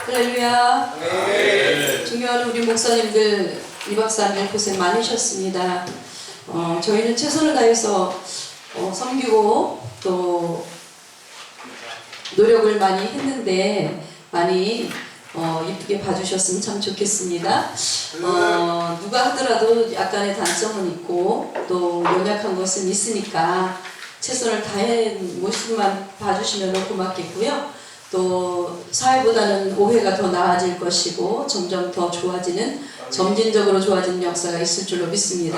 할렐루야. 네. 존경하는 우리 목사님들 2박 3일 고생 많으셨습니다. 저희는 최선을 다해서 섬기고 또 노력을 많이 했는데 많이 이쁘게 봐주셨으면 참 좋겠습니다. 누가 하더라도 약간의 단점은 있고 또 연약한 것은 있으니까 최선을 다해 모습만 봐주시면 고맙겠고요. 또 사회보다는 오해가 더 나아질 것이고 점점 더 좋아지는, 점진적으로 좋아지는 역사가 있을 줄로 믿습니다.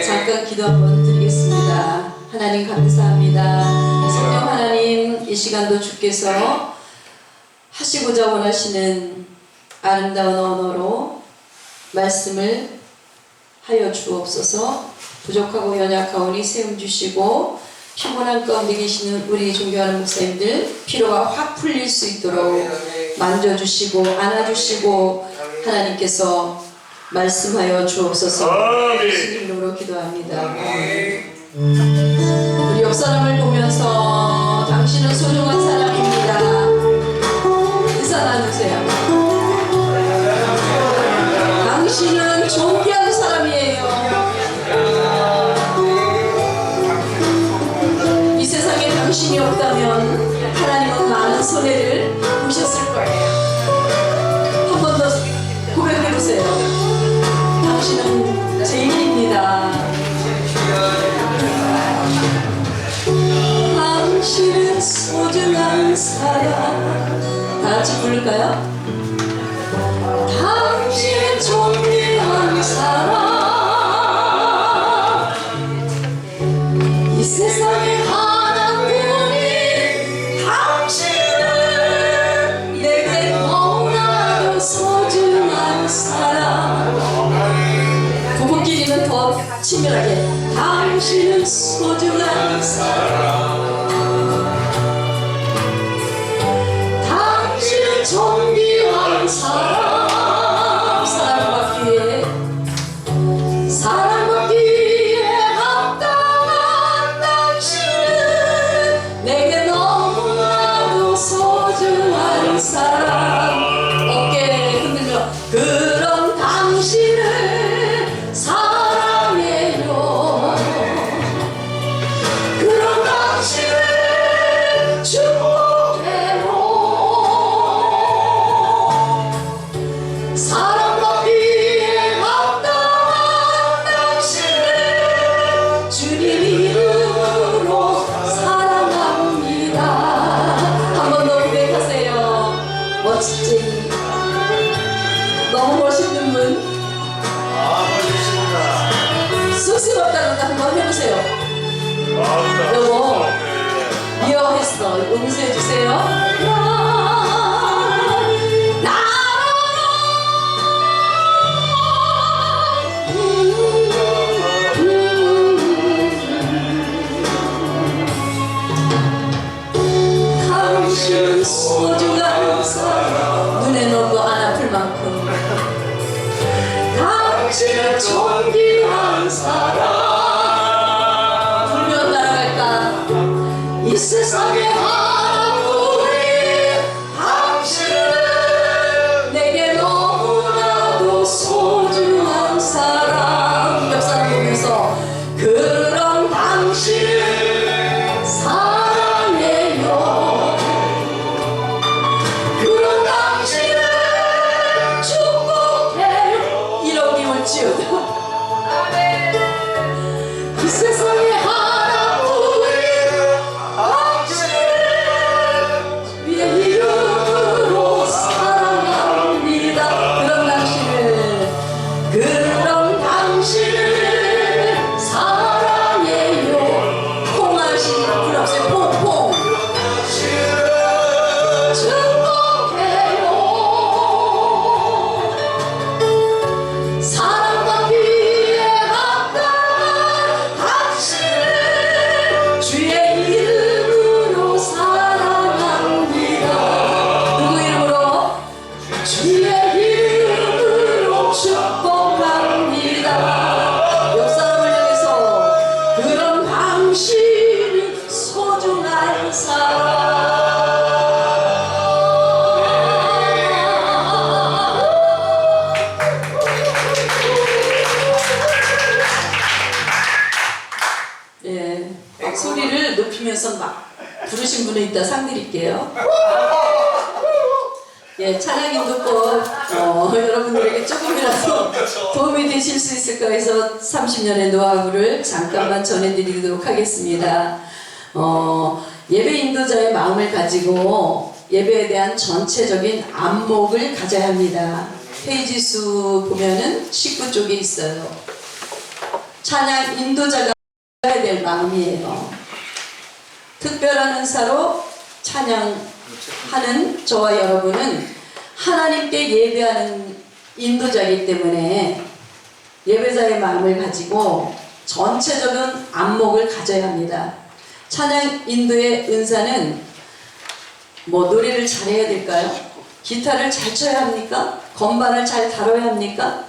잠깐 기도 한번 드리겠습니다. 하나님 감사합니다. 성령 하나님, 이 시간도 주께서 하시고자 원하시는 아름다운 언어로 말씀을 하여 주옵소서. 부족하고 연약하오니 세움 주시고 피곤한 가운데 계시는 우리 존경하는 목사님들 피로가 확 풀릴 수 있도록 만져주시고 안아주시고 하나님께서 말씀하여 주옵소서. 예수님 이름으로 기도합니다. 우리 옆 사람을 보면서 당신은 소중한 사람입니다. 인사 나누세요. 당신은 존귀한 사람이에요. 이 세상에 당신이 없다면 하나님은 많은 손해를 보셨을 거예요. 한 번 더 고백해보세요. 당신은 제일입니다. 당신은 소중한 사람. 다 같이 부를까요? 당신은 존귀한 사람. 이 세상에 하나뿐인 당신은 내게 너무나도 소중한 사람. 부부끼리는 더 친밀하게. 당신은 소중한 사람. 당신은 존귀한 사람. 사랑받기에 합당한 당신은 내게 너무나도 소중한 사람. 어깨 흔들며 그런 당신을 사랑해요. 그런 당신을 축복해요. 사랑받기에 합당한 당신을 주님 이름으로 사랑합니다. 한 번 더 고백하세요. 멋지지? 너무 멋있는 분. 쑥스럽다는 거 한번 해보세요. 여보, 미워했어. 용서해주세요. 당신 소중한 사람. 눈에 넣어도 안 아플 만큼 당신은 존귀한 사람. 불면 날아갈까? 이 세상에 하나뿐인 당신은 내게 너무나도 소중한 사람. 옆 사람 보면서 그런 당신을 사랑해요. 그런 당신을 축복해요. 이런 기분 지어도 이따 상 드릴게요. 예, 찬양 인도법 여러분들에게 조금이라도 도움이 되실 수 있을까 해서 30년의 노하우를 잠깐만 전해드리도록 하겠습니다. 예배 인도자의 마음을 가지고 예배에 대한 전체적인 안목을 가져야 합니다. 페이지 수 보면은 19쪽에 있어요. 찬양 인도자가 해야 될 마음이에요. 특별한 은사로 찬양하는 저와 여러분은 하나님께 예배하는 인도자이기 때문에 예배자의 마음을 가지고 전체적인 안목을 가져야 합니다. 찬양 인도의 은사는 뭐 노래를 잘해야 될까요? 기타를 잘 쳐야 합니까? 건반을 잘 다뤄야 합니까?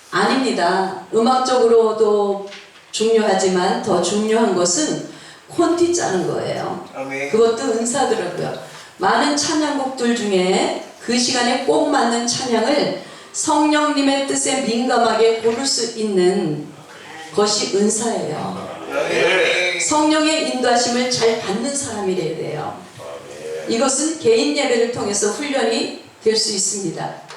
아닙니다. 음악적으로도 중요하지만 더 중요한 것은 콘티 짜는 거예요. 그것도 은사더라고요. 많은 찬양곡들 중에 그 시간에 꼭 맞는 찬양을 성령님의 뜻에 민감하게 고를 수 있는 것이 은사예요. 성령의 인도하심을 잘 받는 사람이래야 돼요. 이것은 개인 예배를 통해서 훈련이 될 수 있습니다.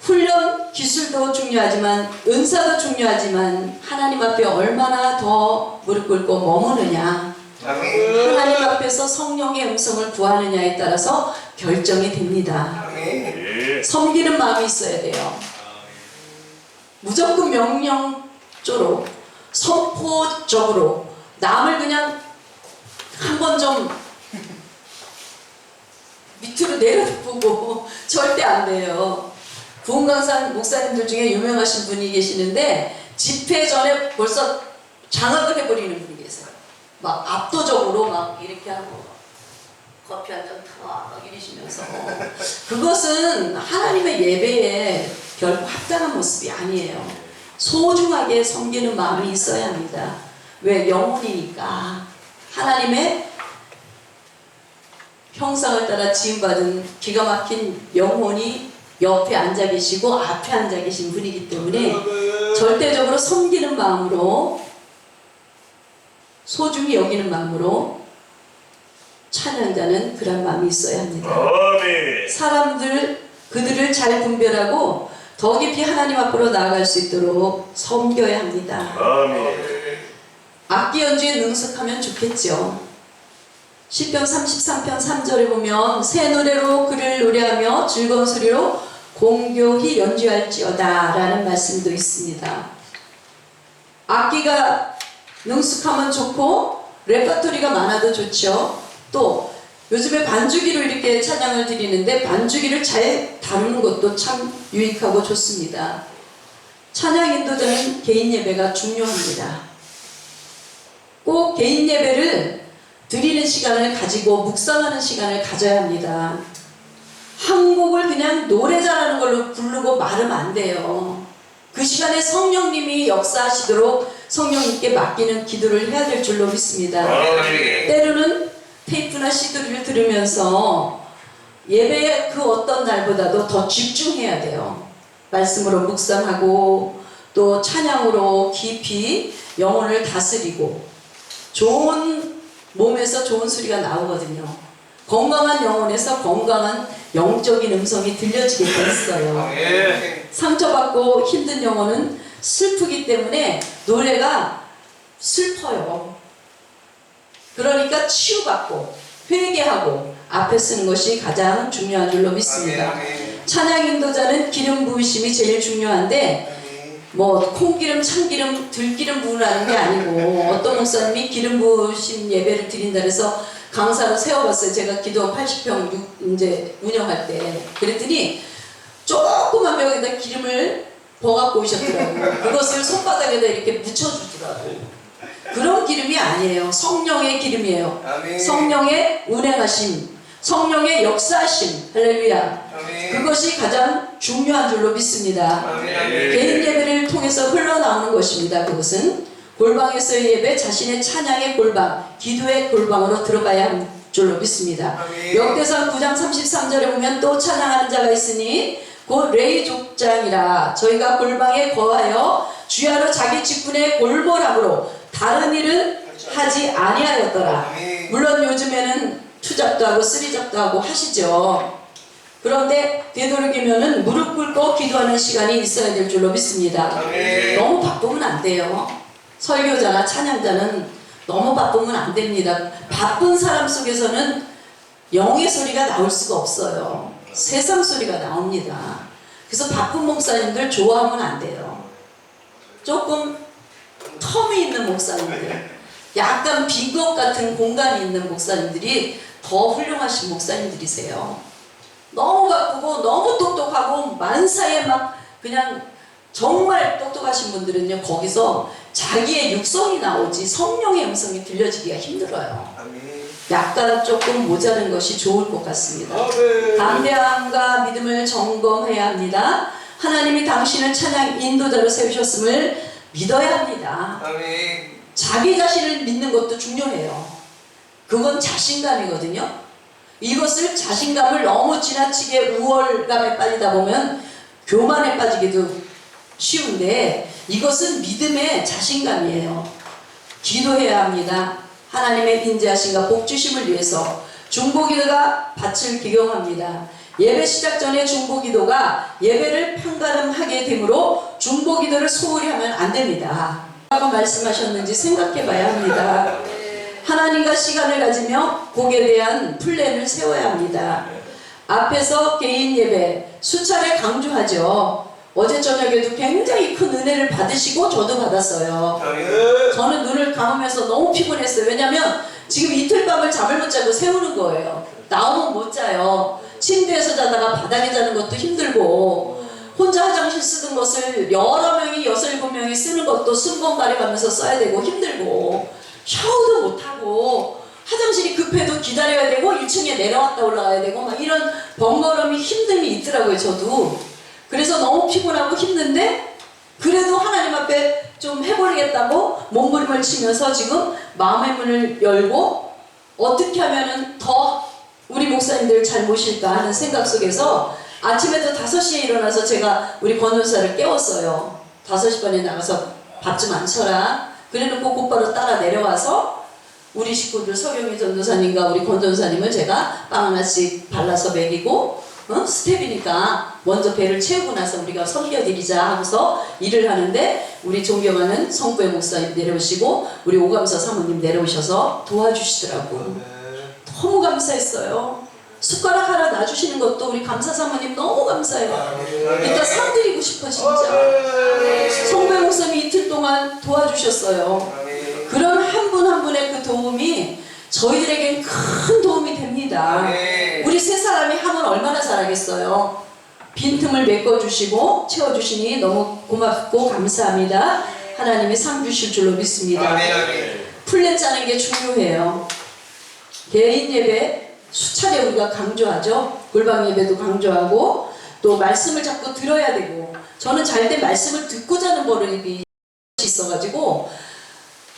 훈련 기술도 중요하지만 은사도 중요하지만 하나님 앞에 얼마나 더 무릎 꿇고 머무느냐, 하나님 앞에서 성령의 음성을 구하느냐에 따라서 결정이 됩니다. 섬기는 마음이 있어야 돼요. 무조건 명령조로 선포적으로 남을 그냥 한번 좀 밑으로 내려보고 절대 안 돼요. 부흥강산 목사님들 중에 유명하신 분이 계시는데 집회 전에 벌써 장악을 해버리는 분이 계세요. 막 압도적으로 막 이렇게 하고 커피 한 잔 타와 막 이러시면서 그것은 하나님의 예배에 결코 합당한 모습이 아니에요. 소중하게 섬기는 마음이 있어야 합니다. 왜? 영혼이니까. 하나님의 형상을 따라 지음받은 기가 막힌 영혼이 옆에 앉아 계시고 앞에 앉아 계신 분이기 때문에 절대적으로 섬기는 마음으로, 소중히 여기는 마음으로 찬양자는 그런 마음이 있어야 합니다. 사람들 그들을 잘 분별하고 더 깊이 하나님 앞으로 나아갈 수 있도록 섬겨야 합니다. 악기 연주에 능숙하면 좋겠죠. 시편 33편 3절에 보면 새 노래로 그를 노래하며 즐거운 소리로 공교히 연주할지어다 라는 말씀도 있습니다. 악기가 능숙하면 좋고 레퍼토리가 많아도 좋죠. 또 요즘에 반주기로 이렇게 찬양을 드리는데 반주기를 잘 다루는 것도 참 유익하고 좋습니다. 찬양 인도자는 개인 예배가 중요합니다. 꼭 개인 예배를 드리는 시간을 가지고 묵상하는 시간을 가져야 합니다. 한 곡을 그냥 노래 잘하는 걸로 부르고 말하면 안 돼요. 그 시간에 성령님이 역사하시도록 성령님께 맡기는 기도를 해야 될 줄로 믿습니다. 때로는 테이프나 CD를 들으면서 예배의 그 어떤 날보다도 더 집중해야 돼요. 말씀으로 묵상하고 또 찬양으로 깊이 영혼을 다스리고 좋은 몸에서 좋은 소리가 나오거든요. 건강한 영혼에서 건강한 영적인 음성이 들려지게 돼 있어요. 상처받고 힘든 영혼은 슬프기 때문에 노래가 슬퍼요. 그러니까 치유받고 회개하고 앞에 쓰는 것이 가장 중요한 줄로 믿습니다. 찬양 인도자는 기름 부으심이 제일 중요한데 뭐 콩기름, 참기름, 들기름 부으라는 게 아니고 어떤 목사님이 기름 부으신 예배를 드린다 해서 강사로 세워봤어요. 제가 기도 80평 이제 운영할 때 그랬더니 조그만 벽에다 기름을 버갖고 오셨더라고요. 그것을 손바닥에다 이렇게 묻혀주더라고요. 그런 기름이 아니에요. 성령의 기름이에요. 성령의 운행하심, 성령의 역사하심, 할렐루야. 그것이 가장 중요한 줄로 믿습니다. 개인 예배를 통해서 흘러나오는 것입니다. 그것은 골방에서의 예배, 자신의 찬양의 골방, 기도의 골방으로 들어가야 하는 줄로 믿습니다. 역대상 9장 33절에 보면 또 찬양하는 자가 있으니 곧 레위 족장이라 저희가 골방에 거하여 주야로 자기 직분의 골몰함으로 다른 일을 하지 아니하였더라. 물론 요즘에는 투잡도 하고 쓰리잡도 하고 하시죠. 그런데 되도록이면은 무릎 꿇고 기도하는 시간이 있어야 될 줄로 믿습니다. 너무 바쁘면 안 돼요. 설교자나 찬양자는 너무 바쁘면 안 됩니다. 바쁜 사람 속에서는 영의 소리가 나올 수가 없어요. 세상 소리가 나옵니다. 그래서 바쁜 목사님들 좋아하면 안 돼요. 조금 텀이 있는 목사님들, 약간 빈 것 같은 공간이 있는 목사님들이 더 훌륭하신 목사님들이세요. 너무 바쁘고 너무 똑똑하고 만사에 막 그냥 정말 똑똑하신 분들은요, 거기서 자기의 육성이 나오지 성령의 음성이 들려지기가 힘들어요. 약간 조금 모자른 것이 좋을 것 같습니다. 담대함과 믿음을 점검해야 합니다. 하나님이 당신을 찬양 인도자로 세우셨음을 믿어야 합니다. 자기 자신을 믿는 것도 중요해요. 그건 자신감이거든요. 이것을 자신감을 너무 지나치게 우월감에 빠지다 보면 교만에 빠지기도 쉬운데, 이것은 믿음의 자신감이에요. 기도해야 합니다. 하나님의 인자하심과 복주심을 위해서 중보기도가 밭을 기경합니다. 예배 시작 전에 중보기도가 예배를 판가름하게 되므로 중보기도를 소홀히 하면 안 됩니다. 라고 말씀하셨는지 생각해 봐야 합니다. 하나님과 시간을 가지며 복에 대한 플랜을 세워야 합니다. 앞에서 개인 예배 수차례 강조하죠. 어제 저녁에도 굉장히 큰 은혜를 받으시고 저도 받았어요. 저는 눈을 감으면서 너무 피곤했어요. 왜냐면 지금 이틀 밤을 잠을 못 자고 세우는 거예요. 나오면 못 자요. 침대에서 자다가 바닥에 자는 것도 힘들고, 혼자 화장실 쓰던 것을 여러 명이 6, 7명이 쓰는 것도 순번 가려가면서 써야 되고 힘들고, 샤워도 못하고 화장실이 급해도 기다려야 되고 1층에 내려왔다 올라가야 되고 막 이런 번거로움이 힘듦이 있더라고요. 저도 그래서 너무 피곤하고 힘든데, 그래도 하나님 앞에 좀 해버리겠다고 몸부림을 치면서 지금 마음의 문을 열고 어떻게 하면은 더 우리 목사님들을 잘 모실까 하는 생각 속에서 아침에도 5시에 일어나서 제가 우리 권전사를 깨웠어요. 5시 반에 나가서 밥 좀 안 쳐라. 그래놓고 곧바로 따라 내려와서 우리 식구들 서경희 전도사님과 우리 권전사님을 제가 빵 하나씩 발라서 먹이고, 스텝이니까 먼저 배를 채우고 나서 우리가 섬겨드리자 하고서 일을 하는데, 우리 존경하는 성부의 목사님 내려오시고 우리 오감사 사모님 내려오셔서 도와주시더라고. 너무 감사했어요. 숟가락 하나 놔주시는 것도 우리 감사 사모님 너무 감사해요. 일단 상 드리고 싶어 진짜. 성부의 목사님이 이틀 동안 도와주셨어요. 그런 한 분 한 분의 그 도움이 저희들에겐 큰 도움이 됩니다. 우리 세 사람이 하면 얼마나 잘하겠어요. 빈틈을 메꿔주시고 채워주시니 너무 고맙고 감사합니다. 하나님이 상 주실 줄로 믿습니다. 플랜 짜는 게 중요해요. 개인 예배 수차례 우리가 강조하죠. 골방 예배도 강조하고, 또 말씀을 자꾸 들어야 되고, 저는 잘 때 말씀을 듣고 자는 버릇이 있어가지고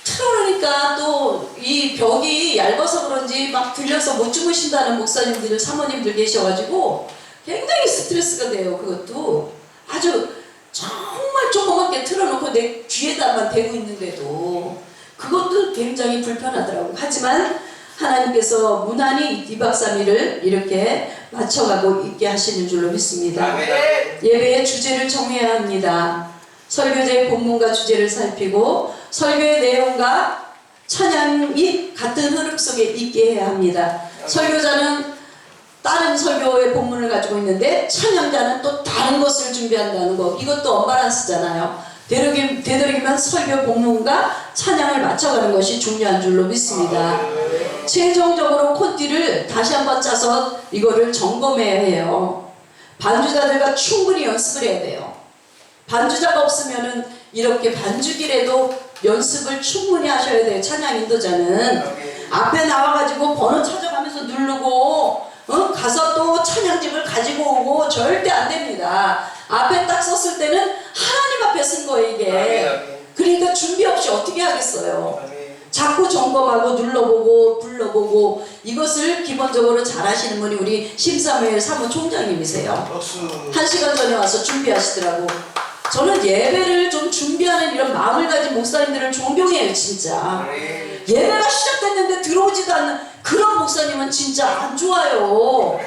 틀어놓으니까 또 이 벽이 얇아서 그런지 막 들려서 못 주무신다는 목사님들, 사모님들 계셔가지고 굉장히 스트레스가 돼요. 그것도 아주 정말 조그맣게 틀어놓고 내 귀에다만 대고 있는데도 그것도 굉장히 불편하더라고요. 하지만 하나님께서 무난히 2박 3일을 이렇게 맞춰가고 있게 하시는 줄로 믿습니다. 예배의 주제를 정해야 합니다. 설교자의 본문과 주제를 살피고 설교의 내용과 찬양이 같은 흐름 속에 있게 해야 합니다. 설교자는 다른 설교의 본문을 가지고 있는데 찬양자는 또 다른 것을 준비한다는 거, 이것도 언밸런스잖아요. 되도록이면 설교 본문과 찬양을 맞춰가는 것이 중요한 줄로 믿습니다. 최종적으로 콘티를 다시 한번 짜서 이거를 점검해야 해요. 반주자들과 충분히 연습을 해야 돼요. 반주자가 없으면은 이렇게 반주기라도 연습을 충분히 하셔야 돼요. 찬양 인도자는 앞에 나와가지고 번호 찾아가면서 누르고 가서 또 찬양집을 가지고 오고 절대 안 됩니다. 앞에 딱 썼을 때는 하나님 앞에 쓴 거예요 이게. 그러니까 준비 없이 어떻게 하겠어요. 자꾸 점검하고 눌러보고 불러보고, 이것을 기본적으로 잘 하시는 분이 우리 심사무엘 사무총장님이세요. 1시간 전에 와서 준비하시더라고. 저는 예배를 좀 준비하는 이런 마음을 가진 목사님들을 존경해요 진짜. 예배가 시작됐는데 들어오지도 않는 그런 목사님은 진짜 안 좋아요.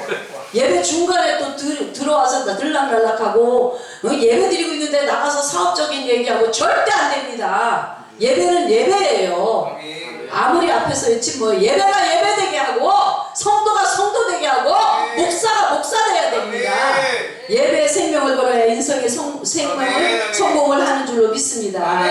예배 중간에 또 들어와서 들락날락하고 예배 드리고 있는데 나가서 사업적인 얘기하고 절대 안 됩니다. 예배는 예배예요. 아무리 앞에서 외치 뭐 예배가 예배되게 하고 성도가 성도되게 하고 목사가 목사돼야 됩니다. 예배에 생명을 걸어야 인생의 생명을 성공을 하는 줄로 믿습니다.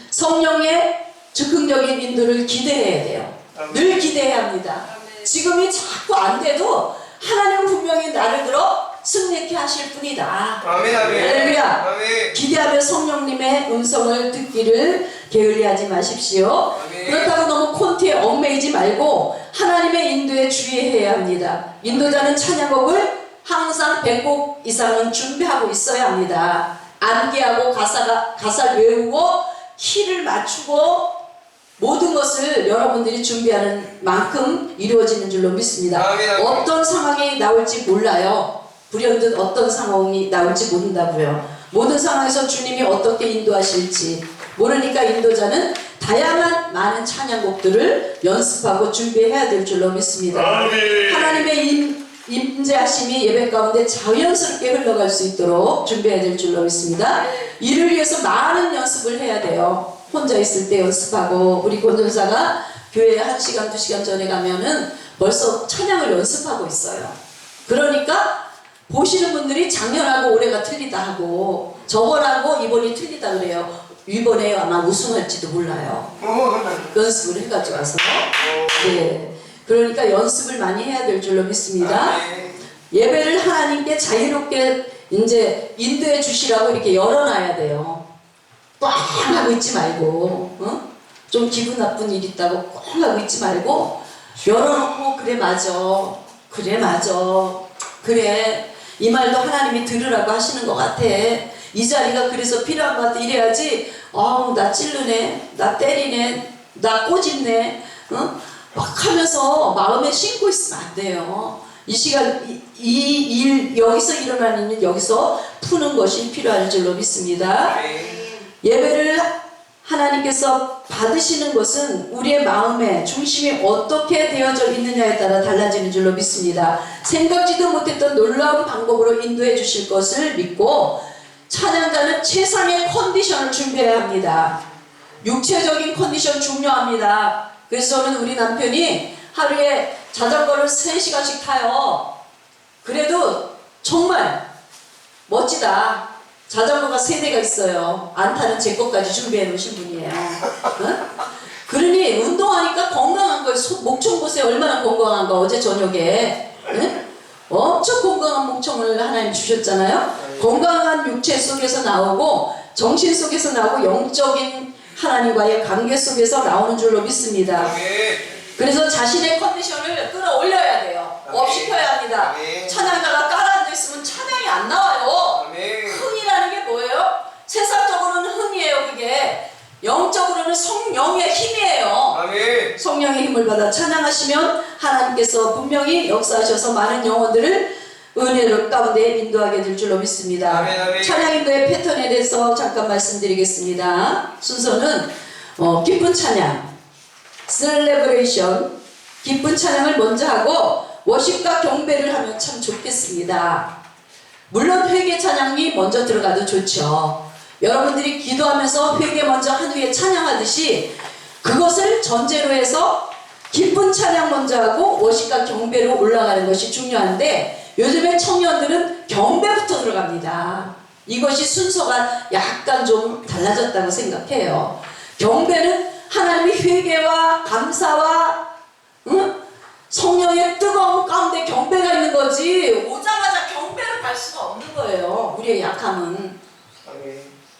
성령의 즉흥적인 인도를 기대해야 돼요. 늘 기대해야 합니다. 지금이 자꾸 안 돼도 하나님은 분명히 나를 들어 승리케 하실 분이다. 할렐루야. 기대하며 성령님의 음성을 듣기를 게을리하지 마십시오. 그렇다고 너무 콘티에 얽매이지 말고 하나님의 인도에 주의해야 합니다. 인도자는 찬양곡을 항상 100곡 이상은 준비하고 있어야 합니다. 암기하고 가사를 외우고 키를 맞추고 모든 것을 여러분들이 준비하는 만큼 이루어지는 줄로 믿습니다. 어떤 상황이 나올지 몰라요. 불현듯 어떤 상황이 나올지 모른다고요. 모든 상황에서 주님이 어떻게 인도하실지 모르니까 인도자는 다양한 많은 찬양곡들을 연습하고 준비해야 될 줄로 믿습니다. 하나님의 임재하심이 예배 가운데 자연스럽게 흘러갈 수 있도록 준비해야 될 줄로 믿습니다. 이를 위해서 많은 연습을 해야 돼요. 혼자 있을 때 연습하고 우리 권전사가 교회에 1시간 2시간 전에 가면은 벌써 찬양을 연습하고 있어요. 그러니까 보시는 분들이 작년하고 올해가 틀리다 하고 저번하고 이번이 틀리다 그래요. 이번에 아마 우승할지도 몰라요. 연습을 해가지고 와서. 네. 그러니까 연습을 많이 해야 될 줄로 믿습니다. 예배를 하나님께 자유롭게 이제 인도해 주시라고 이렇게 열어놔야 돼요. 꽝 하고 있지 말고, 좀 기분 나쁜 일 있다고 꽝 하고 있지 말고 열어놓고 그래 맞아, 그래 맞아, 그래 이 말도 하나님이 들으라고 하시는 것 같아. 이 자리가 그래서 필요한 것 같아. 이래야지 나 찔르네, 나 때리네, 나 꼬집네, 막 하면서 마음에 싣고 있으면 안 돼요. 이 시간 이 일 여기서 일어나는 일 여기서 푸는 것이 필요할 줄로 믿습니다. 예배를 하나님께서 받으시는 것은 우리의 마음의 중심이 어떻게 되어져 있느냐에 따라 달라지는 줄로 믿습니다. 생각지도 못했던 놀라운 방법으로 인도해 주실 것을 믿고 찬양자는 최상의 컨디션을 준비해야 합니다. 육체적인 컨디션 중요합니다. 그래서 저는 우리 남편이 하루에 자전거를 3시간씩 타요. 그래도 정말 멋지다. 자전거가 3대가 있어요. 안 타는 제 것까지 준비해 놓으신 분이에요. 응? 그러니 운동하니까 건강한 거예요. 목청 보세요. 얼마나 건강한가. 어제 저녁에 응? 엄청 건강한 목청을 하나님 주셨잖아요. 건강한 육체 속에서 나오고 정신 속에서 나오고 영적인 하나님과의 관계 속에서 나오는 줄로 믿습니다. 그래서 자신의 컨디션을 끌어올려야 돼요. 업시켜야 합니다. 찬양가가 깔아앉아 있으면 찬양이 안 나와요. 흥이라는 게 뭐예요? 세상적으로는 흥이에요. 그게 영적으로는 성령의 힘이에요. 성령의 힘을 받아 찬양하시면 하나님께서 분명히 역사하셔서 많은 영혼들을 은혜로 가운데 인도하게 될 줄로 믿습니다. 찬양 인도의 패턴에 대해서 잠깐 말씀드리겠습니다. 순서는 기쁜 찬양, 셀레브레이션, 기쁜 찬양을 먼저 하고 워십과 경배를 하면 참 좋겠습니다. 물론 회개 찬양이 먼저 들어가도 좋죠. 여러분들이 기도하면서 회개 먼저 한 후에 찬양하듯이 그것을 전제로 해서 기쁜 찬양 먼저 하고 워십과 경배로 올라가는 것이 중요한데 요즘에 청년들은 경배부터 들어갑니다. 이것이 순서가 약간 좀 달라졌다고 생각해요. 경배는 하나님의 회개와 감사와 성령의 뜨거운 가운데 경배가 있는 거지 오자마자 경배를 갈 수가 없는 거예요. 우리의 약함은.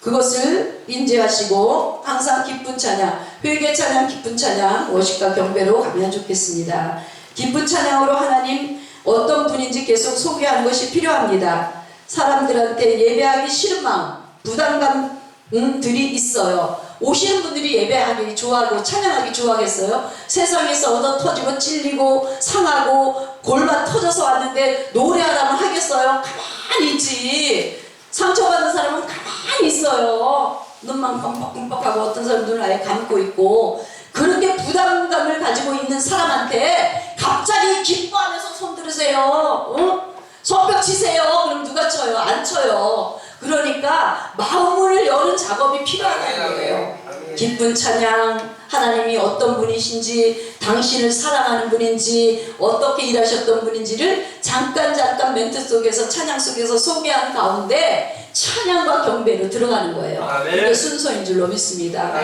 그것을 인지하시고 항상 기쁜 찬양, 회개 찬양, 기쁜 찬양, 워십과 경배로 가면 좋겠습니다. 기쁜 찬양으로 하나님 어떤 분인지 계속 소개하는 것이 필요합니다. 사람들한테 예배하기 싫은 마음, 부담감들이 있어요. 오시는 분들이 예배하기 좋아하고 찬양하기 좋아하겠어요? 세상에서 얻어 터지고 찔리고 상하고 골만 터져서 왔는데 노래하라면 하겠어요? 가만히 있지. 상처받은 사람은 가만히 있어요. 눈만 껌뻑껌뻑하고 어떤 사람 눈을 아예 감고 있고 그렇게 부담감을 가지고 있는 사람한테 갑자기 기뻐하면서 손 들으세요. 손뼉 치세요. 그럼 누가 쳐요? 안 쳐요. 그러니까 마음을 여는 작업이 필요하다는 거예요. 기쁜 찬양, 하나님이 어떤 분이신지, 당신을 사랑하는 분인지, 어떻게 일하셨던 분인지를 잠깐 멘트 속에서, 찬양 속에서 소개한 가운데 찬양과 경배로 들어가는 거예요. 그게 순서인 줄로 믿습니다.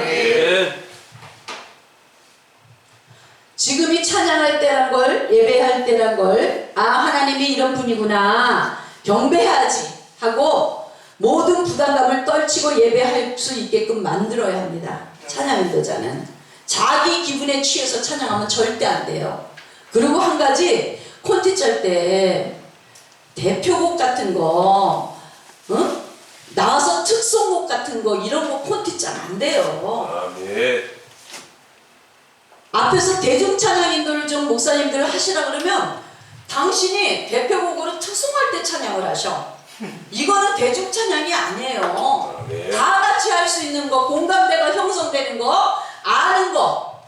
지금이 찬양할 때란 걸, 예배할 때란 걸, 하나님이 이런 분이구나, 경배해야지 하고 모든 부담감을 떨치고 예배할 수 있게끔 만들어야 합니다. 찬양 인도자는 자기 기분에 취해서 찬양하면 절대 안 돼요. 그리고 한 가지, 콘티 짤 때 대표곡 같은 거, 나와서 특송곡 같은 거 이런 거 콘티 짤 안 돼요. 앞에서 대중찬양 인도를 좀 목사님들 하시라 그러면 당신이 대표곡으로 특송할 때 찬양을 하셔. 이거는 대중찬양이 아니에요. 다 같이 할 수 있는 거, 공감대가 형성되는 거, 아는 거,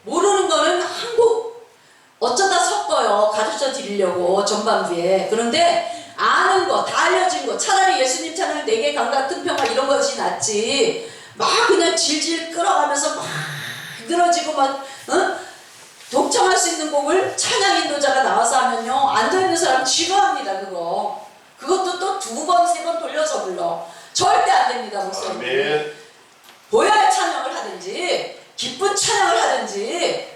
모르는 거는 한 곡 어쩌다 섞어요. 가르쳐 드리려고 전반부에. 그런데 아는 거, 다 알려진 거, 차라리 예수님 찬양 4개 강가 특평가 이런 것이 낫지. 막 그냥 질질 끌어가면서 막 늘어지고 막 독청할 수 있는 곡을 찬양 인도자가 나와서 하면요, 앉아있는 사람 지루합니다. 그것도 또 2번, 3번 돌려서 불러. 절대 안 됩니다, 목사님. 보혈 찬양을 하든지 기쁜 찬양을 하든지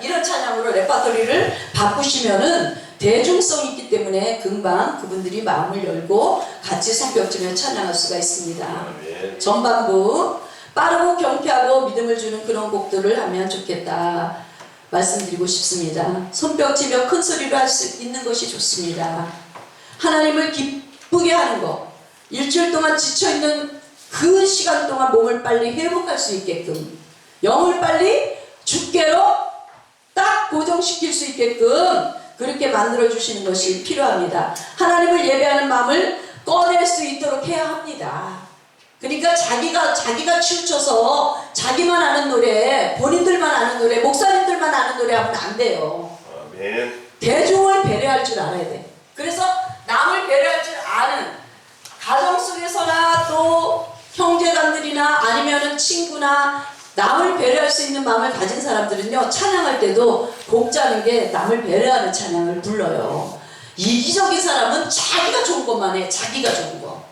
이런 찬양으로 레파토리를 바꾸시면은 대중성이 있기 때문에 금방 그분들이 마음을 열고 같이 성벽지며 찬양할 수가 있습니다. 전반부 빠르고 경쾌하고 믿음을 주는 그런 곡들을 하면 좋겠다 말씀드리고 싶습니다. 손뼉치며 큰 소리로 할 수 있는 것이 좋습니다. 하나님을 기쁘게 하는 것, 일주일 동안 지쳐있는 그 시간 동안 몸을 빨리 회복할 수 있게끔, 영을 빨리 주께로 딱 고정시킬 수 있게끔 그렇게 만들어주시는 것이 필요합니다. 하나님을 예배하는 마음을 꺼낼 수 있도록 해야 합니다. 그러니까 자기가 치우쳐서 자기만 아는 노래, 본인들만 아는 노래, 목사님들만 아는 노래 하면 안 돼요. 대중을 배려할 줄 알아야 돼. 그래서 남을 배려할 줄 아는, 가정 속에서나 또 형제간들이나 아니면은 친구나 남을 배려할 수 있는 마음을 가진 사람들은요, 찬양할 때도 곡 짜는 게 남을 배려하는 찬양을 불러요. 이기적인 사람은 자기가 좋은 것만 해. 자기가 좋은 거.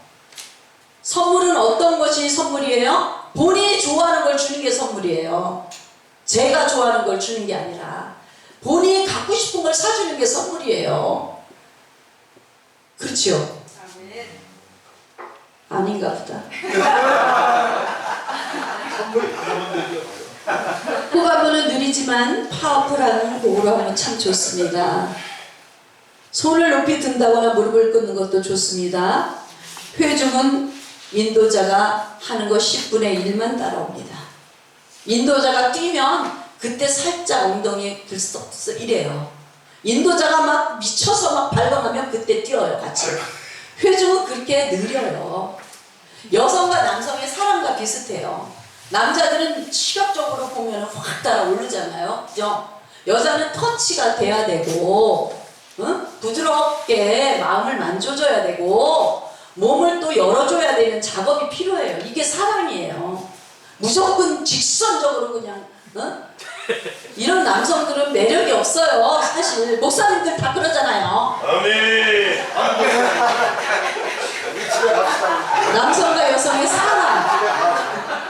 선물은 어떤 것이 선물이에요? 본인이 좋아하는 걸 주는 게 선물이에요. 제가 좋아하는 걸 주는 게 아니라 본인이 갖고 싶은 걸 사주는 게 선물이에요. 그렇죠? 아닌가 보다. 후반부는 느리지만 파워풀한 곡으로 하면 참 좋습니다. 손을 높이 든다거나 무릎을 꿇는 것도 좋습니다. 회중은 인도자가 하는 거 10분의 1만 따라옵니다. 인도자가 뛰면 그때 살짝 엉덩이 들썩들썩 이래요. 인도자가 막 미쳐서 막 발광하면 그때 뛰어요, 같이. 회중은 그렇게 느려요. 여성과 남성의 사랑과 비슷해요. 남자들은 시각적으로 보면 확 따라 오르잖아요. 그죠? 여자는 터치가 돼야 되고, 부드럽게 마음을 만져줘야 되고, 몸을 또 열어줘야 되는 작업이 필요해요. 이게 사랑이에요. 무조건 직선적으로 그냥, 이런 남성들은 매력이 없어요. 사실 목사님들 다 그러잖아요. 아멘. 남성과 여성의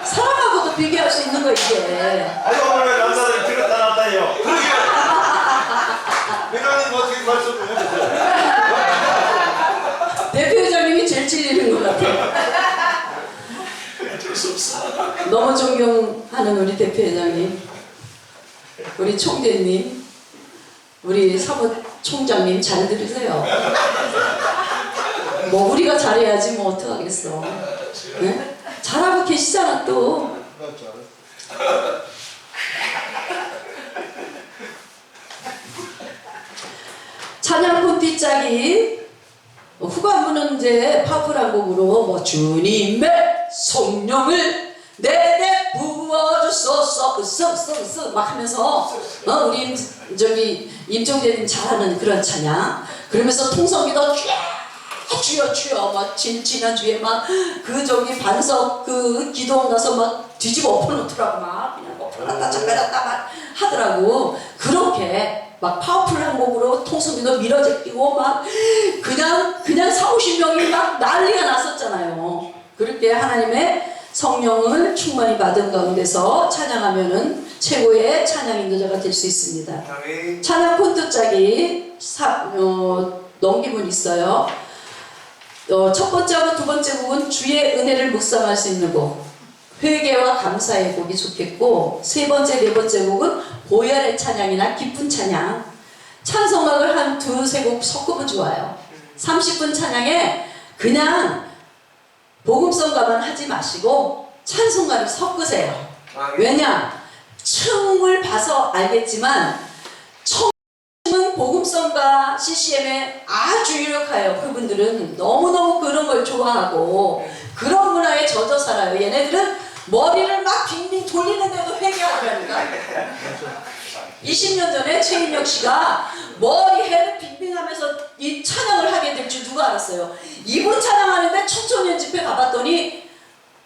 사랑하고도 비교할 수 있는 거 이게. 아이고 왜 남자들이 들었다 놨다요. 회장님 어떻게 말씀을 해주세요. 대표회장님이 제일 찔리는 것 같아요. 너무 존경하는 우리 대표회장님, 우리 총재님, 우리 사무총장님 잘 들으세요. 뭐 우리가 잘해야지 뭐 어떡하겠어. 네? 잘하고 계시잖아 또. 찬양 콘티 짝이 후반부는 파워풀은 이제 파워풀한 곡으로 뭐 주님의 성령을 내내 부어주소서 쓱쓱쓱 막 하면서 우리 저기 임종재님 잘하는 그런 찬양 그러면서 통성기도 주여 주여 막 지난주에 막 그 저기 반석 그 기도원 가서 막 뒤집어 엎어놓더라고 막 그냥 엎어놨다 잠가놨다 막 하더라고. 그렇게 막 파워풀한 곡으로 통성기도 밀어제끼고 막 그냥 40-50명이 막 난리가 났었잖아요. 그렇게 하나님의 성령을 충만히 받은 가운데서 찬양하면은 최고의 찬양 인도자가 될 수 있습니다. 찬양 콘트 짝이 넘기문 있어요. 첫 번째하고 두 번째 곡은 주의 은혜를 묵상할 수 있는 곡, 회개와 감사의 곡이 좋겠고, 세 번째, 네 번째 곡은 보혈의 찬양이나 기쁜 찬양, 찬송악을 한 두세 곡 섞으면 좋아요. 30분 찬양에 그냥 복음성가만 하지 마시고 찬송가를 섞으세요. 왜냐? 층을 봐서 알겠지만 층은 복음성가 CCM에 아주 유력해요. 그분들은 너무너무 그런 걸 좋아하고 그런 문화에 젖어 살아요. 얘네들은 머리를 막 빙빙 돌리는데도 회개하더라니까. 20년 전에 최인혁 씨가 머리 해를 빙빙하면서 이 찬양을 하게 될 줄 누가 알았어요. 이분 찬양하는데 청소년 집회 가봤더니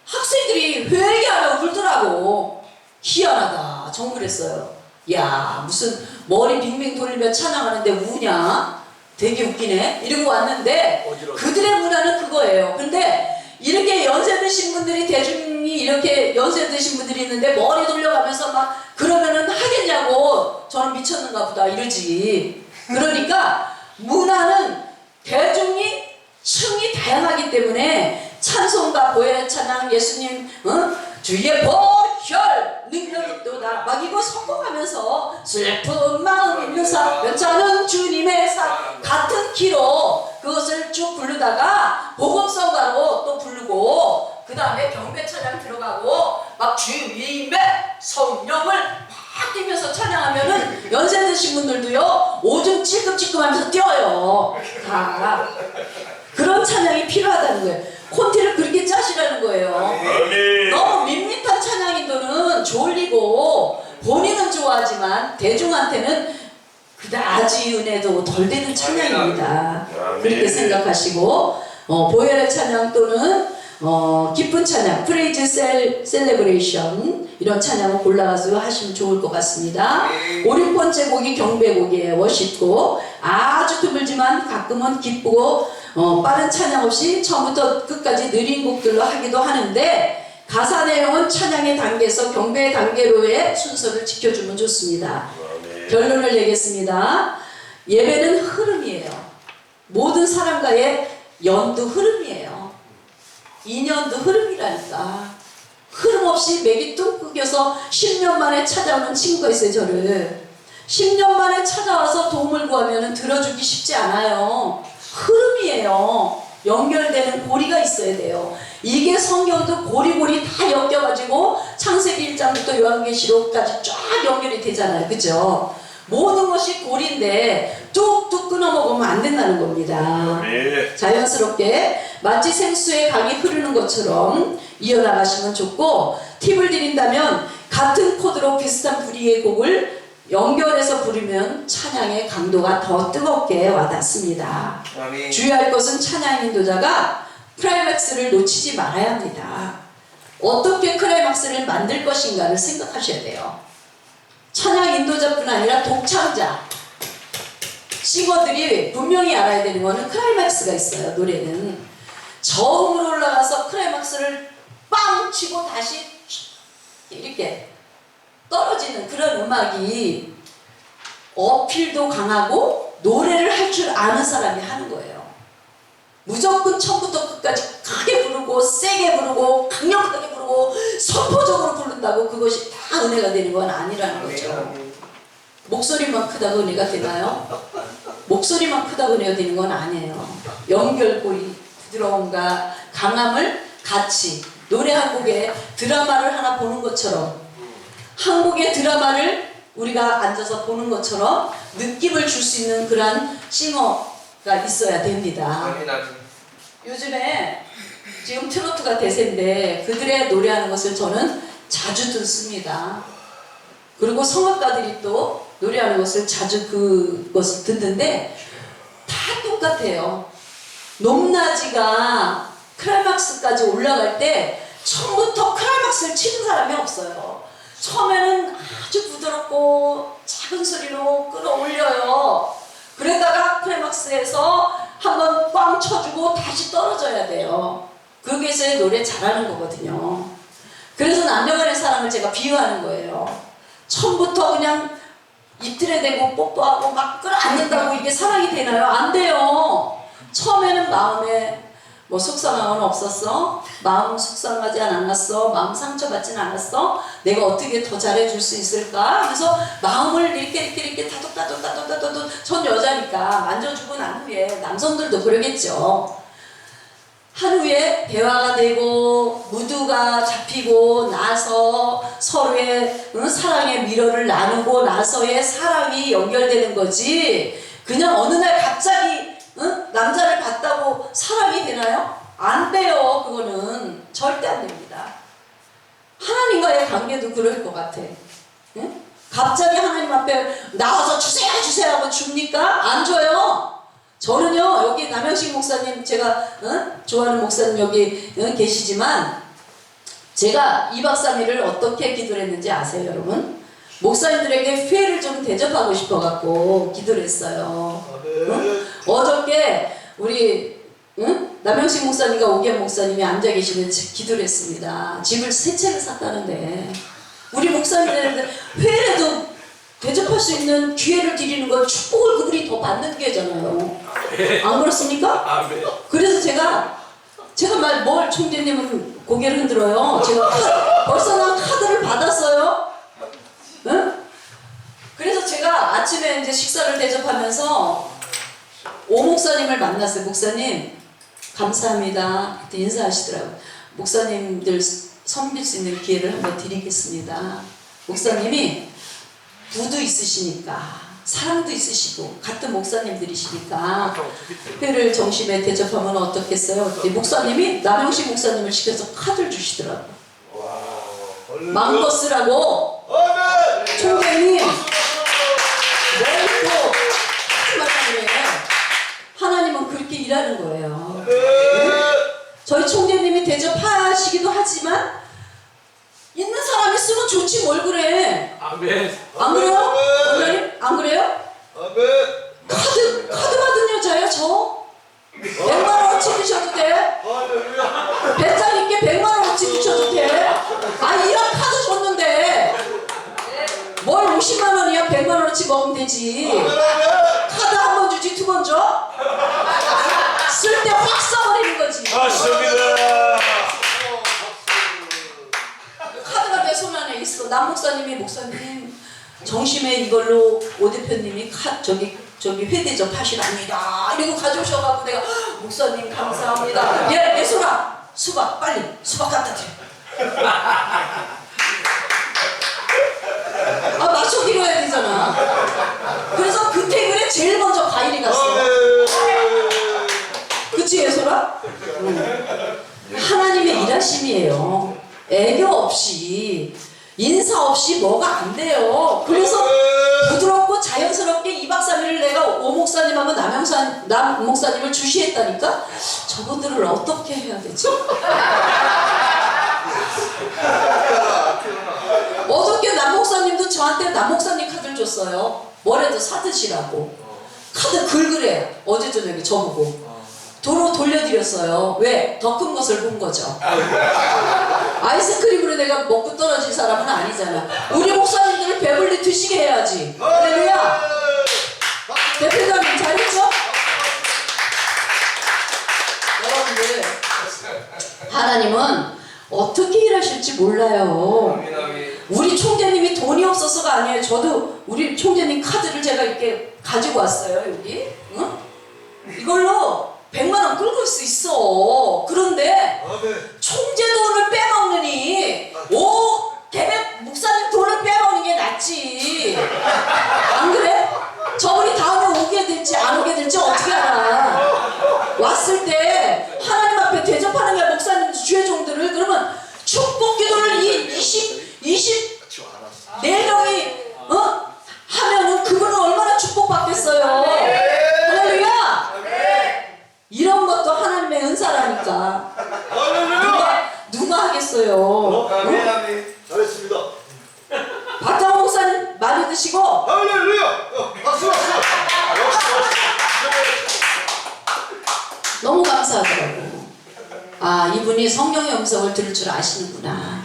학생들이 회개하라고 울더라고. 희한하다. 정 그랬어요. 야, 무슨 머리 빙빙 돌리며 찬양하는데 우냐? 되게 웃기네. 이러고 왔는데 그들의 문화는 그거예요. 근데 이렇게 연세 드신 분들이 대중이 이렇게 연세 드신 분들이 있는데 머리 돌려가면서 막 그러면은 하겠냐고 저는 미쳤는가 보다 이러지. 그러니까 문화는 대중이 층이 다양하기 때문에 찬송가 보혈 찬양 예수님 주의 보혈 능력이 또다 막 이거 섞어가면서 슬픈 마음 있는 사 괜찮은 주님의 사 같은 키로 그것을 쭉 부르다가 복음성가로 또 부르고 그 다음에 경배 찬양 들어가고 막 주님의 성령을 막 뛰면서 찬양하면은 연세 드신 분들도요 오줌 찔끔찔끔 하면서 뛰어요. 다 그런 찬양이 필요하다는 거예요. 콘티를 그렇게 짜시라는 거예요. 너무 밋밋한 찬양인도는 졸리고 본인은 좋아하지만 대중한테는 그다지 은혜도 덜 되는 찬양입니다. 그렇게 생각하시고 보혈의 찬양 또는 기쁜 찬양, 프레이즈 셀레브레이션 이런 찬양을 골라가지고 하시면 좋을 것 같습니다. 5, 6번째 곡이 경배곡이에요. 워십곡 아주 드물지만 가끔은 기쁘고 빠른 찬양 없이 처음부터 끝까지 느린 곡들로 하기도 하는데 가사 내용은 찬양의 단계에서 경배의 단계로의 순서를 지켜주면 좋습니다. 결론을 내겠습니다. 예배는 흐름이에요. 모든 사람과의 연도 흐름이에요. 인연도 흐름이라니까. 흐름 없이 맥이 뚝 끊겨서 10년 만에 찾아오는 친구가 있어요. 저를 10년 만에 찾아와서 도움을 구하면 들어주기 쉽지 않아요. 흐름이에요. 연결되는 고리가 있어야 돼요. 이게 성경도 고리고리 다 엮여가지고 창세기 1장부터 요한계시록까지 쫙 연결이 되잖아요. 그죠? 모든 것이 고리인데 뚝뚝 끊어먹으면 안 된다는 겁니다. 자연스럽게 마치 생수의 강이 흐르는 것처럼 이어나가시면 좋고, 팁을 드린다면 같은 코드로 비슷한 부리의 곡을 연결해서 부르면 찬양의 강도가 더 뜨겁게 와닿습니다. 주의할 것은 찬양 인도자가 클라이맥스를 놓치지 말아야 합니다. 어떻게 클라이맥스를 만들 것인가를 생각하셔야 돼요. 찬양 인도자뿐 아니라 독창자, 싱어들이 분명히 알아야 되는 거는 클라이맥스가 있어요. 노래는 저음으로 올라가서 클라이맥스를 빵 치고 다시 이렇게 떨어지는 그런 음악이 어필도 강하고 노래를 할 줄 아는 사람이 하는 거예요. 무조건 처음부터 끝까지 크게 부르고 세게 부르고 강력하게 부르고 선포적으로 부른다고 그것이 다 은혜가 되는 건 아니라는 거죠. 목소리만 크다고 은혜가 되나요? 목소리만 크다고 은혜가 되는 건 아니에요. 연결고리, 부드러움과 강함을 같이 노래 한 곡에 드라마를 하나 보는 것처럼, 한 곡의 드라마를 우리가 앉아서 보는 것처럼 느낌을 줄 수 있는 그런 싱어가 있어야 됩니다. 요즘에 지금 트로트가 대세인데 그들의 노래하는 것을 저는 자주 듣습니다. 그리고 성악가들이 또 노래하는 것을 자주 그것을 듣는데 다 똑같아요. 높낮이가 클라이막스까지 올라갈 때 처음부터 클라이막스를 치는 사람이 없어요. 처음에는 아주 부드럽고 작은 소리로 끌어올려요. 그러다가 클라이막스에서 한번 꽝 쳐주고 다시 떨어져야 돼요. 거기에서의 노래 잘하는 거거든요. 그래서 남녀간의 사랑을 제가 비유하는 거예요. 처음부터 그냥 입틀에 대고 뽀뽀하고 막 끌어안는다고 이게 사랑이 되나요? 안 돼요. 처음에는 마음에 뭐 속상함은 없었어? 마음 속상하지 않았어? 마음 상처받지는 않았어? 내가 어떻게 더 잘해줄 수 있을까? 그래서 마음을 이렇게 다독다독 전 여자니까 만져주고 난 후에 남성들도 그러겠죠. 한 후에 대화가 되고 무드가 잡히고 나서 서로의 사랑의 미러를 나누고 나서의 사랑이 연결되는 거지. 그냥 어느 날 갑자기 남자를 봤다고 사랑이 되나요? 안 돼요. 그거는 절대 안 됩니다. 하나님과의 관계도 그럴 것 같아. 응? 갑자기 하나님 앞에 나와서 주세요 하고 줍니까? 안 줘요. 저는요, 여기 남영식 목사님, 제가 좋아하는 목사님 여기 계시지만 제가 2박 3일을 어떻게 기도를 했는지 아세요, 여러분? 목사님들에게 회를 좀 대접하고 싶어갖고 기도를 했어요. 어저께 우리 남영식 목사님과 오기현 목사님이 앉아 계시는 기도를 했습니다. 집을 3채를 샀다는데 우리 목사님들한테 회라도 대접할 수 있는 기회를 드리는 건 축복을 그들이 더 받는 게잖아요. 안 그렇습니까? 그래서 제가 뭘 총재님은 고개를 흔들어요. 제가 벌써 난 카드를 받았어요. 응? 그래서 제가 아침에 이제 식사를 대접하면서 오 목사님을 만났어요. 목사님 감사합니다. 그때 인사하시더라고요. 목사님들 섬길 수 있는 기회를 한번 드리겠습니다. 목사님이 부도 있으시니까 사랑도 있으시고 같은 목사님들이시니까 회를 점심에 대접하면 어떻겠어요? 그때 목사님이 남영식 목사님을 시켜서 카드를 주시더라고요. 마음껏 쓰라고. 총장님 뭘또 하지 말라 그래. 하나님은 그렇게 일하는 거예요. 저희 총재님이 대접하시기도 하지만 있는 사람이 쓰면 좋지 뭘 그래. 아멘. 안 그래요? 원장님? 안 그래요? 카드 받은 여자예요 저. 100만원어치 드셔도 돼. 배짱 있게 100만원어치 드셔도 돼. 아 이런 카드 줬는데 뭘 50만원이야 100만원어치 먹으면 되지. 카드 한 번 주지 2번 줘? 쓸 때 확 써버리는 거지. 맞습니다. 카드가 내 손 안에 있어. 남 목사님이 목사님 정심에 이걸로 오 대표님이 저기 회대접 하시랍니다. 이러고 가져오셔가지고 내가 목사님 감사합니다. 예, 예솔아 수박 빨리 수박 갖다 줘. 아 맞춰기로 해야 되잖아. 그래서 그 테이블에 제일 먼저 과일이 갔어. 그치 예솔아? 하나님의 일하심이에요. 애교 없이 인사 없이 뭐가 안 돼요. 그래서 부드럽고 자연스럽게 2박 3일을 내가 오 목사님하고 남 목사님을 주시했다니까. 저분들을 어떻게 해야 되지? 어저께 남 목사님도 저한테 남 목사님 카드를 줬어요. 뭐라도 사드시라고. 카드 긁으래. 어제 저녁에 저보고 도로 돌려드렸어요. 왜? 더 큰 것을 본 거죠. 아이스크림으로 내가 먹고 떨어질 사람은 아니잖아. 우리 목사님들을 배불리 드시게 해야지. 할렐루야. 대표장님 잘했죠? 여러분들 하나님은 어떻게 일하실지 몰라요. 우리 총재님이 돈이 없어서가 아니에요. 저도 우리 총재님 카드를 제가 이렇게 가지고 왔어요. 여기 응? 이걸로 100만원 끌고 올 수 있어. 그런데 총재 돈을 빼먹느니 개백 목사님 돈을 빼먹는 게 낫지. 안 그래? 저분이 다음에 오게 될지 안 오게 될지 어떻게 알아. 왔을 때 하나님 아, 이분이 성령의 음성을 들을 줄 아시는구나.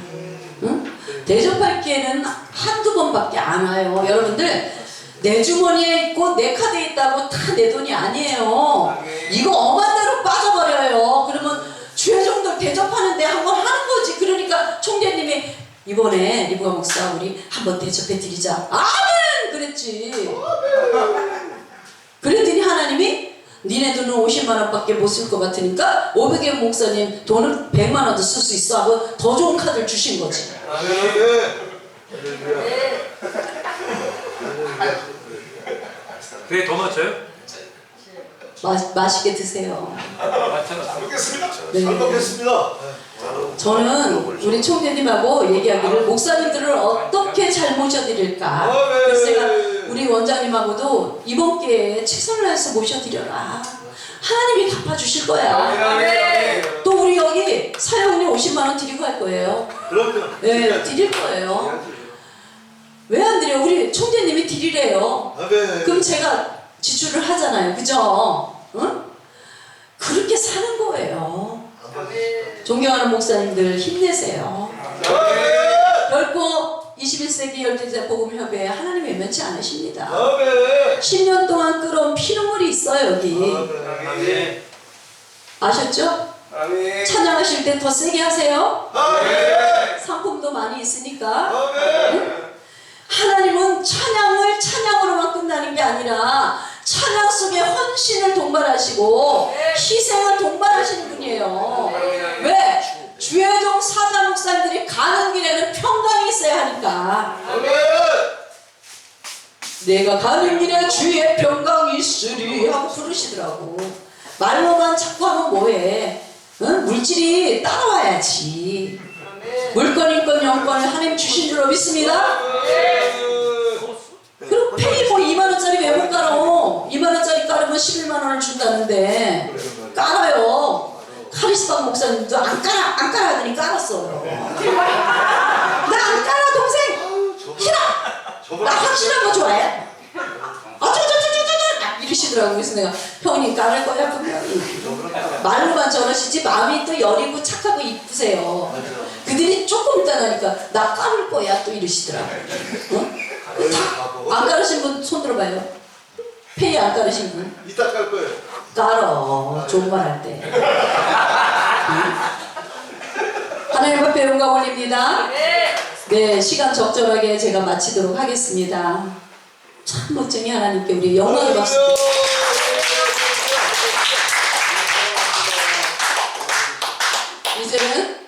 응? 대접할 기회는 한두 번밖에 안 와요. 여러분들, 내 주머니에 있고 내 카드에 있다고 다 내 돈이 아니에요. 이거 엄한 대로 빠져버려요. 그러면 주회종들 대접하는데 한번 하는 거지. 그러니까 총재님이 이번에 리브가 목사 우리 한번 대접해 드리자. 아멘! 그랬지. 그랬더니 하나님이 니네 돈은 50만 원밖에 못 쓸 것 같으니까 500의 목사님 돈은 100만 원도 쓸 수 있어 하고 더 좋은 카드를 주신 거지. 그게 더 맞춰요? 맛있게 드세요. 맞춰요. 먹겠습니다. 네. 잘 먹겠습니다. 저는 우리 총재님하고 얘기하기를 목사님들을 어떻게 잘 모셔드릴까. 그래서 제가 우리 원장님하고도 이번 기회에 최선을 다해서 모셔드려라. 하나님이 갚아주실 거야. 또 우리 여기 사형님 50만 원 드리고 할 거예요. 그럼요. 네, 드릴 거예요. 왜 안 드려? 우리 총재님이 드리래요. 그럼 제가 지출을 하잖아요. 그죠? 응? 그렇게 사는 거예요. 존경하는 목사님들 힘내세요. 결코 21세기 열두제 복음협회에 하나님 외면치 않으십니다. 10년 동안 끌어온 피눈물이 있어요 여기. 아셨죠? 찬양하실 때 더 세게 하세요. 상품도 많이 있으니까. 응? 하나님은 찬양을 찬양으로만 끝나는 게 아니라 찬양 속에 헌신을 동반하시고 희생을 동반하시는 분이에요. 왜? 주혜종 사자 목사님들이 가는 길에는 평강이 있어야 하니까. 내가 가는 길에 주의 평강이 있으리 하고 부르시더라고. 말로만 자꾸 하면 뭐해? 응? 물질이 따라와야지. 물건, 인권, 영권을 하나님 주신 줄로 믿습니다. 그럼 페이 뭐 2만원짜리 왜 못 깔어? 2만원짜리 깔으면 11만원을 준다는데 깔아요. 카리스마 목사님도 안 깔아 하더니 깔았어요. 나 안 깔아 동생! 싫어! 나 확실한 거 좋아해? 이러시더라고요. 그래서 내가 형님 깔을 거야 분명히. 말로만 저러시지 마음이 또 여리고 착하고 이쁘세요. 그들이 조금 있다 나니까 나 깔을 거야 또 이러시더라고요. 어? 안 깔으신 분 손 들어봐요. 페이 안 깔으신 분? 이따 깔 거예요. 깔어. 좋은 말 할 때. 하나님 앞에 영광 올립니다. 네, 시간 적절하게 제가 마치도록 하겠습니다. 참 멋쟁이 하나님께 우리 영광을 박수. 이제는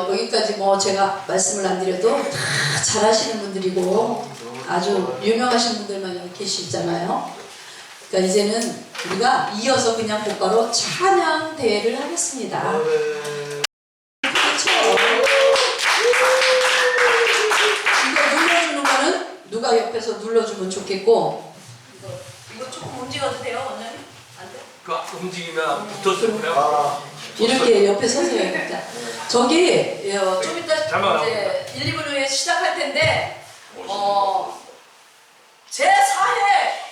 여기까지 뭐 제가 말씀을 안 드려도 다 잘하시는 분들이고 아주 유명하신 분들만 여기 계시잖아요. 그러니까 이제는 우리가 이어서 그냥 곧바로 찬양 대회를 하겠습니다. 그렇죠. 이거 눌러주는 거는 누가 옆에서 눌러주면 좋겠고 이거 조금 움직여도 돼요? 원장님? 안 돼? 그 움직이면 붙었을 거예요. 이렇게 옆에 서세요. 진짜. 저기 좀 이따 잠깐만요. 이제 1, 2분 후에 시작할 텐데 제4회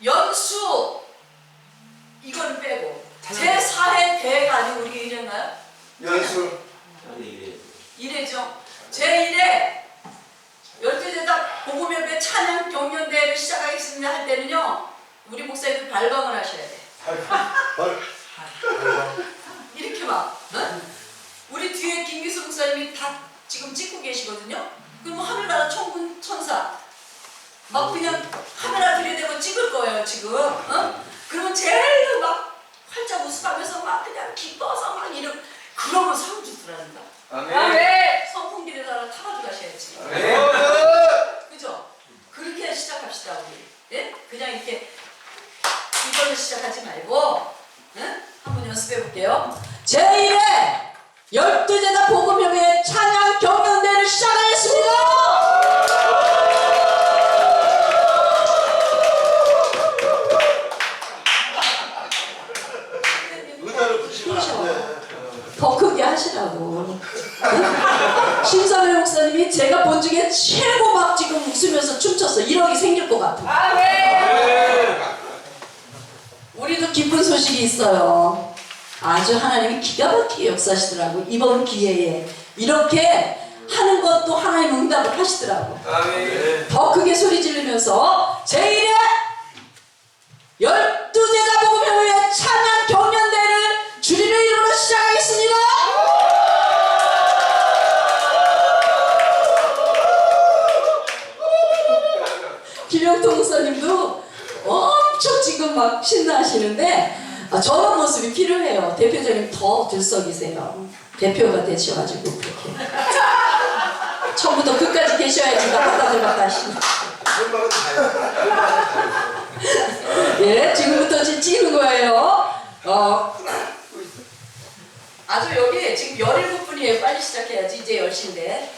연수 이건 빼고 제4회 대회가 아니고 우리 이랬나요? 연수. 1회죠. 제1회 열두대답 복음협회 찬양 경연대회를 시작하겠습니다 할 때는요 우리 목사님들 발광을 하셔야 돼. 이렇게 막 우리 뒤에 김기수 목사님이 다 지금 찍고 계시거든요. 그럼 하늘나라 천군 천사 막 그냥 카메라 들이대고 찍을 거예요 지금. 그러면 제일 막 활짝 웃으면서 막 그냥 기뻐서 막 이런 그러면 상 주더라니까. 선풍기에다가 타가지고 가셔야지. 그죠? 그렇게 시작합시다 우리. 예? 그냥 이렇게 이걸로 시작하지 말고 한번 연습해 볼게요. 제1회 12제자 복음협회 찬양 경연대회를 시작하겠습니다. 의자를 붙이면 안 돼. 더 크게 하시라고. 심사배 목사님이 제가 본 중에 최고 막 지금 웃으면서 춤췄어. 1억이 생길 것 같아. 우리도 기쁜 소식이 있어요. 아주 하나님이 기가 막히게 역사하시더라고요. 이번 기회에 이렇게 하는 것도 하나님 응답을 하시더라고요. 아멘. 더 크게 소리 지르면서 제1회 12제자 복음을 위해 찬양 경연대회를 주님의 이름으로 시작하겠습니다. 김영통 목사님도 엄청 지금 막 신나하시는데 저런 모습이 필요해요. 대표자님 더 들썩이세요. 대표가 되셔가지고 그렇게 처음부터 끝까지 계셔야지 나갔다 들어갔다 하시는. 할 말은 다요. 예, 지금부터 찍는 거예요. 아주 여기 지금 17분이에요. 빨리 시작해야지. 이제 10시인데.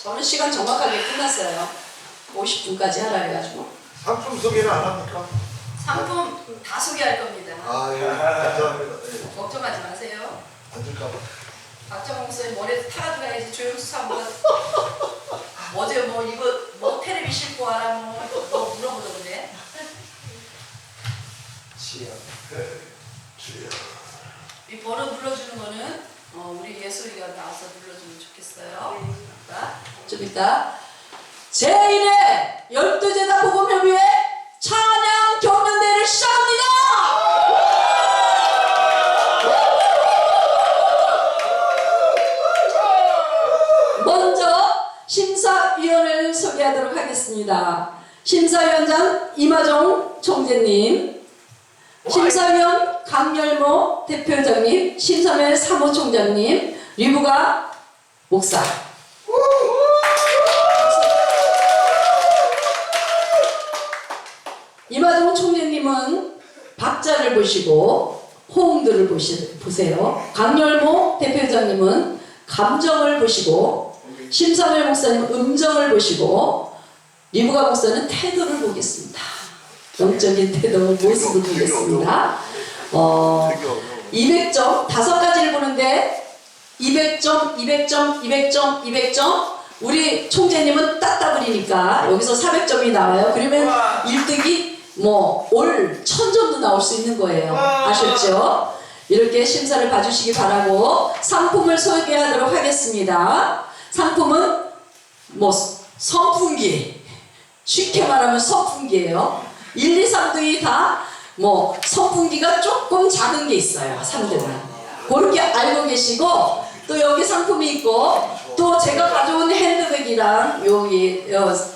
저는 시간 정확하게 끝났어요. 50분까지 하라 해가지고. 상품 소개는 안 합니까? 상품 다 소개할 겁니다. 아, 예. 감사합니다. 예. 걱정하지 마세요. 안 줄까봐. 박정홍 목사님 머리에서 타가지고 가야지. 조용수 한번. 어제 뭐 이거 뭐 테레비 싣고 와라 뭐 물어보던데. 지연. 주여. 이 번호 눌러주는 거는 우리 예솔이가 나와서 눌러주면 좋겠어요. 좀 이따 제1회 12제자 복음협의회 찬양 경연대회를 시작합니다. 먼저 심사위원을 소개하도록 하겠습니다. 심사위원장 이마정 총재님, 심사위원 강열모 대표장님, 심사위원 사무총장님, 리부가 목사. 이마정 총재님은 박자를 보시고 호응들을 보세요. 강열모 대표장님은 감정을 보시고, 심사위원 목사님은 음정을 보시고, 리부가 목사는 태도를 보겠습니다. 영적인 태도, 모습을 보겠습니다. 200점, 5가지를 보는데 200점, 200점, 200점, 200점. 우리 총재님은 따따블이니까 여기서 400점이 나와요. 그러면 1등이 뭐 올 1000점도 나올 수 있는 거예요. 아셨죠? 이렇게 심사를 봐주시기 바라고 상품을 소개하도록 하겠습니다. 상품은 뭐 선풍기, 쉽게 말하면 선풍기예요. 1, 2, 3등이 다 뭐 선풍기가 조금 작은 게 있어요. 3등은 그렇게 알고 계시고, 또 여기 상품이 있고 또 제가 가져온 핸드백이랑 여기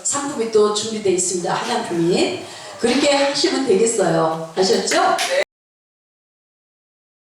상품이 또 준비되어 있습니다. 화장품이. 그렇게 하시면 되겠어요. 아셨죠?